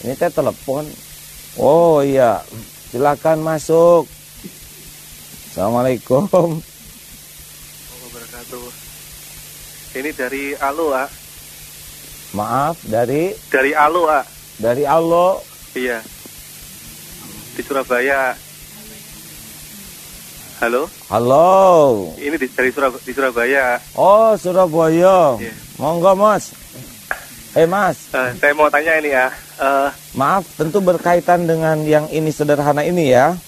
Ini teh telepon. Oh iya, silakan masuk. Assalamualaikum. Wabarakatuh. Ini dari Alo, A. Maaf, dari Alo, A. Dari Alo. Iya. Di Surabaya. Halo? Halo. Ini di Surabaya. Oh, Surabaya. Iya. Monggo, Mas. Mas. Saya mau tanya ini ya. Maaf, tentu berkaitan dengan yang ini sederhana ini ya.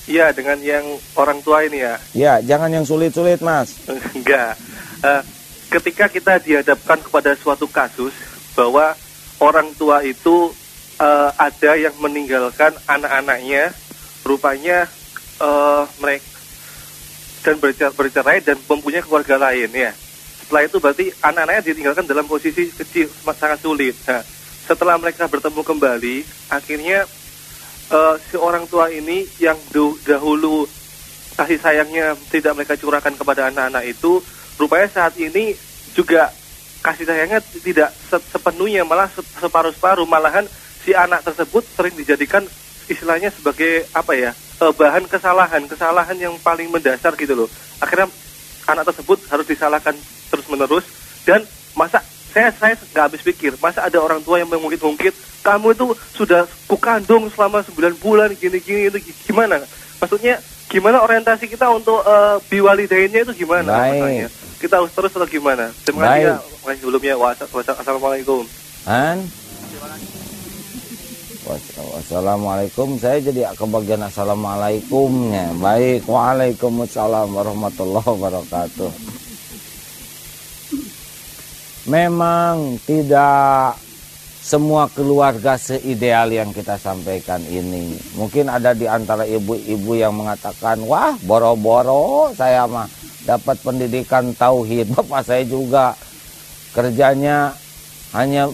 Iya, dengan yang orang tua ini ya. Ya, jangan yang sulit-sulit, Mas. Enggak. Ketika kita dihadapkan kepada suatu kasus bahwa orang tua itu ada yang meninggalkan anak-anaknya, rupanya mereka dan bercerai dan mempunyai keluarga lain ya. Setelah itu berarti anak-anaknya ditinggalkan dalam posisi kecil, sangat sulit. Nah, setelah mereka bertemu kembali, akhirnya si orang tua ini yang dahulu kasih sayangnya tidak mereka curahkan kepada anak-anak itu, rupanya saat ini juga kasih sayangnya tidak sepenuhnya, malah separuh-separuh. Malahan si anak tersebut sering dijadikan istilahnya sebagai apa ya, bahan kesalahan yang paling mendasar gitu loh. Akhirnya anak tersebut harus disalahkan terus-menerus, dan masa saya nggak habis pikir, masa ada orang tua yang mengungkit-ungkit, kamu itu sudah kukandung selama 9 bulan gini-gini, itu gimana? Maksudnya gimana orientasi kita untuk biwalidainnya itu gimana? Maksudnya kita harus terus atau gimana? Terima kasih ya. Sebelumnya wassalamualaikum. Wassalamualaikum. Saya jadi kebagian assalamualaikumnya. Baik, waalaikumsalam warahmatullahi wabarakatuh. Memang tidak semua keluarga seideal yang kita sampaikan ini. Mungkin ada di antara ibu-ibu yang mengatakan, wah boro-boro saya mah dapat pendidikan tauhid. Bapak saya juga kerjanya hanya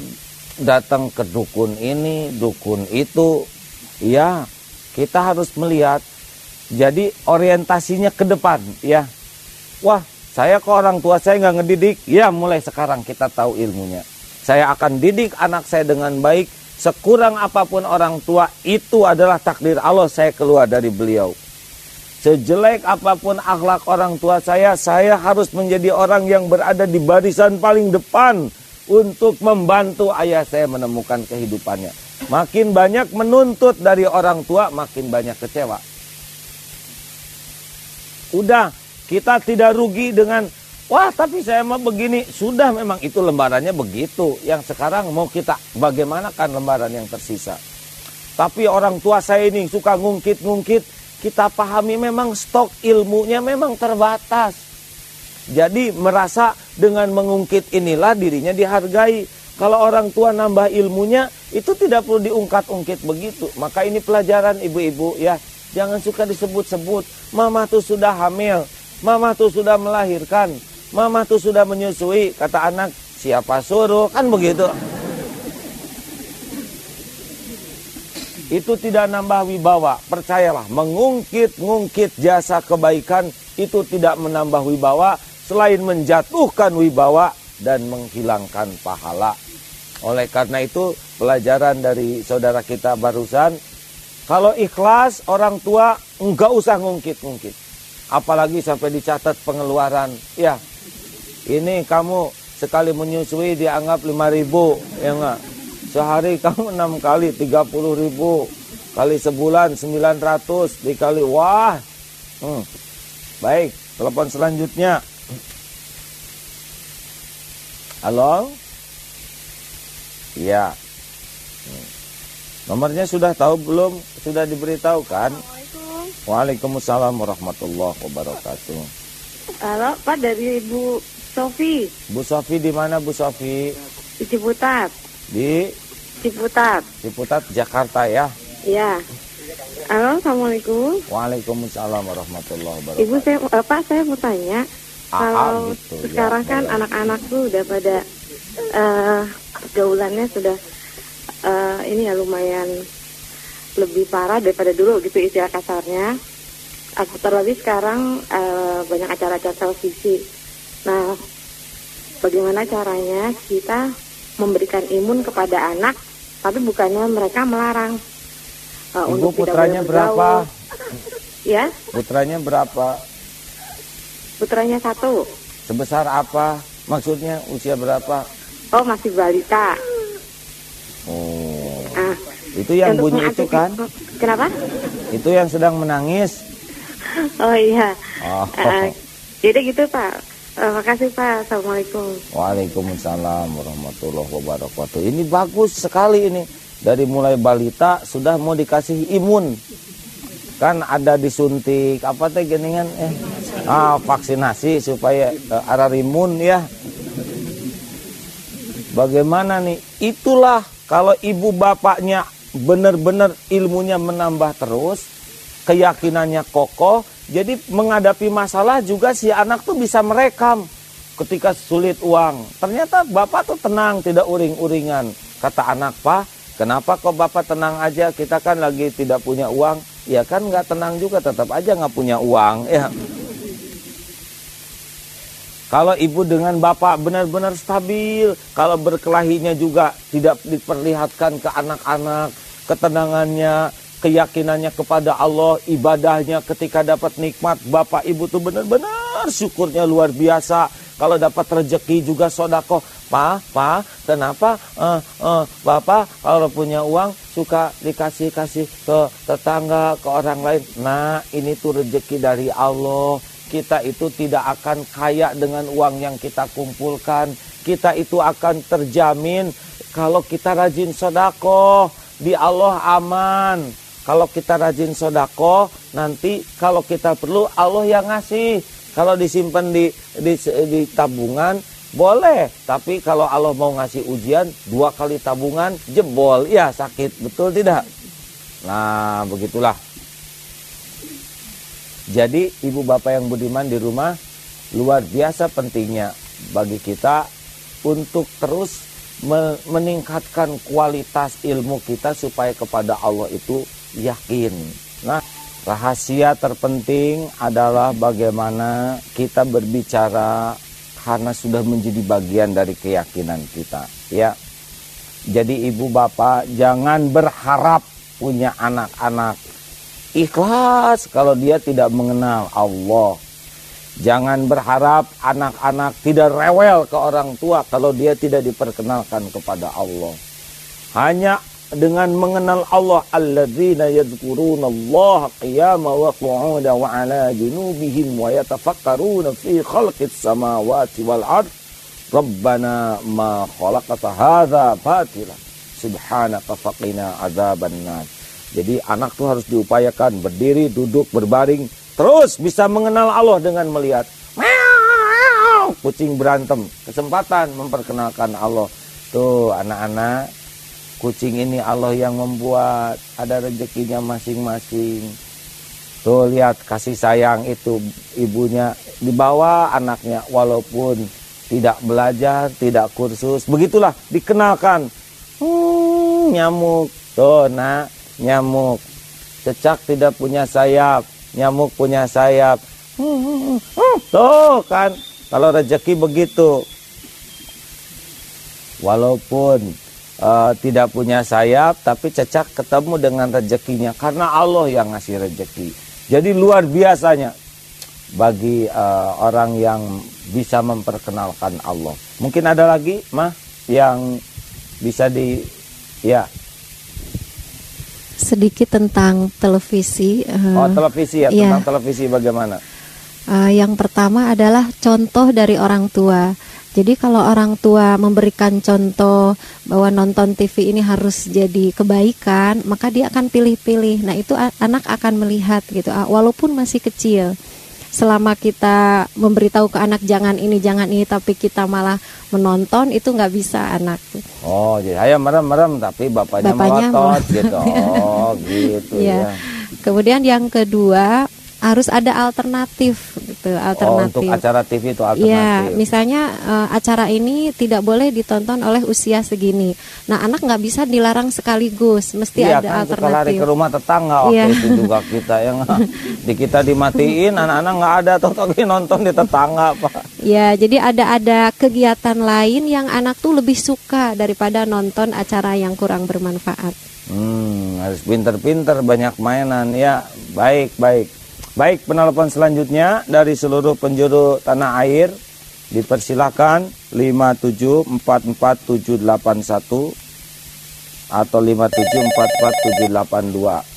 datang ke dukun ini, dukun itu. Ya, kita harus melihat. Jadi orientasinya ke depan, ya. Wah, saya ke orang tua saya nggak ngedidik. Ya, mulai sekarang kita tahu ilmunya. Saya akan didik anak saya dengan baik. Sekurang apapun orang tua, itu adalah takdir Allah, saya keluar dari beliau. Sejelek apapun akhlak orang tua saya harus menjadi orang yang berada di barisan paling depan untuk membantu ayah saya menemukan kehidupannya. Makin banyak menuntut dari orang tua, makin banyak kecewa. Udah, kita tidak rugi dengan, wah tapi saya mau begini. Sudah, memang itu lembarannya begitu. Yang sekarang mau kita bagaimana kan lembaran yang tersisa. Tapi orang tua saya ini suka ngungkit-ngungkit. Kita pahami memang stok ilmunya memang terbatas. Jadi merasa dengan mengungkit inilah dirinya dihargai. Kalau orang tua nambah ilmunya, itu tidak perlu diungkat-ungkit begitu. Maka ini pelajaran ibu-ibu ya. Jangan suka disebut-sebut. Mama tuh sudah hamil. Mama tuh sudah melahirkan. Mama tuh sudah menyusui. Kata anak, siapa suruh? Kan begitu. Itu tidak nambah wibawa. Percayalah, mengungkit-ngungkit jasa kebaikan itu tidak menambah wibawa, selain menjatuhkan wibawa dan menghilangkan pahala. Oleh karena itu, pelajaran dari saudara kita barusan, kalau ikhlas orang tua enggak usah ngungkit-ngungkit. Apalagi sampai dicatat pengeluaran. Ya, ini kamu sekali menyusui dianggap 5.000, ya enggak? Sehari kamu 6 kali 30.000, kali sebulan 900, dikali wah. Baik, telepon selanjutnya. Halo? Iya. Nomornya sudah tahu belum? Sudah diberitahu kan? Assalamualaikum. Waalaikumsalam warahmatullahi wabarakatuh. Halo, Pak, dari Bu Sofi. Bu Sofi di mana Bu Sofi? Di Ciputat. Di Ciputat, Jakarta ya? Iya. Halo, Assalamualaikum. Waalaikumsalam warahmatullahi wabarakatuh. Ibu, saya mau tanya. Kalau gitu, sekarang ya, kan boleh. anak-anak tuh udah pada pergaulannya sudah ini ya lumayan lebih parah daripada dulu gitu istilah kasarnya. Terlebih sekarang banyak acara-acara televisi. Nah, bagaimana caranya kita memberikan imun kepada anak tapi bukannya mereka melarang Ibu untuk putranya tidak boleh berapa? bergaul. Ya, Putranya berapa? putranya 1. Sebesar apa? Maksudnya usia berapa? Oh, masih balita. Oh, Ah, itu yang untuk bunyi itu kan? Kenapa? Itu yang sedang menangis. Oh iya. Oh. Jadi gitu Pak. Makasih Pak. Assalamualaikum. Waalaikumsalam warahmatullahi wabarakatuh. Ini bagus sekali ini. Dari mulai balita sudah mau dikasih imun. Kan ada disuntik apa teh geningan vaksinasi supaya arah imun ya. Bagaimana nih? Itulah kalau ibu bapaknya benar-benar ilmunya menambah terus, keyakinannya kokoh, jadi menghadapi masalah juga si anak tuh bisa merekam ketika sulit uang. Ternyata bapak tuh tenang, tidak uring-uringan. Kata anak, "Pak, kenapa kok bapak tenang aja? Kita kan lagi tidak punya uang." Ya kan nggak tenang juga, tetap aja nggak punya uang ya. Kalau ibu dengan bapak benar-benar stabil, kalau berkelahinya juga tidak diperlihatkan ke anak-anak, ketenangannya, keyakinannya kepada Allah, ibadahnya ketika dapat nikmat, bapak ibu tuh benar-benar syukurnya luar biasa. Kalau dapat rezeki juga sodako. Pak, kenapa bapak kalau punya uang suka dikasih-kasih ke tetangga, ke orang lain? Nah, ini tuh rezeki dari Allah. Kita itu tidak akan kaya dengan uang yang kita kumpulkan. Kita itu akan terjamin kalau kita rajin sodako, di Allah aman. Kalau kita rajin sodako, nanti kalau kita perlu Allah yang ngasih. Kalau disimpan di tabungan boleh, tapi kalau Allah mau ngasih ujian 2 kali tabungan jebol, ya sakit, betul tidak? Nah, begitulah. Jadi ibu bapak yang budiman di rumah luar biasa pentingnya bagi kita untuk terus meningkatkan kualitas ilmu kita supaya kepada Allah itu yakin. Nah, rahasia terpenting adalah bagaimana kita berbicara karena sudah menjadi bagian dari keyakinan kita, ya. Jadi ibu bapak jangan berharap punya anak-anak ikhlas kalau dia tidak mengenal Allah. Jangan berharap anak-anak tidak rewel ke orang tua kalau dia tidak diperkenalkan kepada Allah. Hanya dengan mengenal Allah, alladzina yadhkurunallaha qiyaman wa qu'udan wa 'ala junubihim wa yatafakkaruna fi khalqis samawati wal ard. Rabbana ma khalaqta hadza batila subhanaka faqina adzabannar. Jadi anak tuh harus diupayakan berdiri, duduk, berbaring, terus bisa mengenal Allah dengan melihat kucing berantem, kesempatan memperkenalkan Allah. Tuh anak-anak, kucing ini Allah yang membuat, ada rezekinya masing-masing. Tuh lihat kasih sayang itu ibunya dibawa anaknya walaupun tidak belajar, tidak kursus. Begitulah dikenalkan. Nyamuk. Tuh nak, nyamuk. Cecak tidak punya sayap, nyamuk punya sayap. Tuh kan, kalau rezeki begitu. Walaupun tidak punya sayap, tapi cecak ketemu dengan rezekinya karena Allah yang ngasih rezeki. Jadi luar biasanya bagi orang yang bisa memperkenalkan Allah. Mungkin ada lagi mah yang bisa ya. Sedikit tentang televisi. Televisi ya, tentang televisi bagaimana? Yang pertama adalah contoh dari orang tua. Jadi kalau orang tua memberikan contoh bahwa nonton TV ini harus jadi kebaikan, maka dia akan pilih-pilih. Nah itu anak akan melihat gitu, walaupun masih kecil. Selama kita memberitahu ke anak jangan ini, tapi kita malah menonton, itu nggak bisa anak. Oh, jadi ayah merem-merem tapi bapaknya melotot gitu. Oh, gitu ya. Kemudian yang kedua, harus ada alternatif gitu, alternatif. Untuk acara TV itu alternatif. Ya, misalnya acara ini tidak boleh ditonton oleh usia segini. Nah, anak nggak bisa dilarang sekaligus, mesti ada kan, alternatif. Suka lari ke rumah tetangga waktu itu juga kita yang kita dimatiin, anak-anak nggak ada, toh nonton di tetangga Pak. Ya, jadi ada kegiatan lain yang anak tuh lebih suka daripada nonton acara yang kurang bermanfaat. Harus pinter-pinter, banyak mainan. Ya, baik. Baik, penelpon selanjutnya dari seluruh penjuru tanah air. Dipersilakan 5744781 atau 5744782.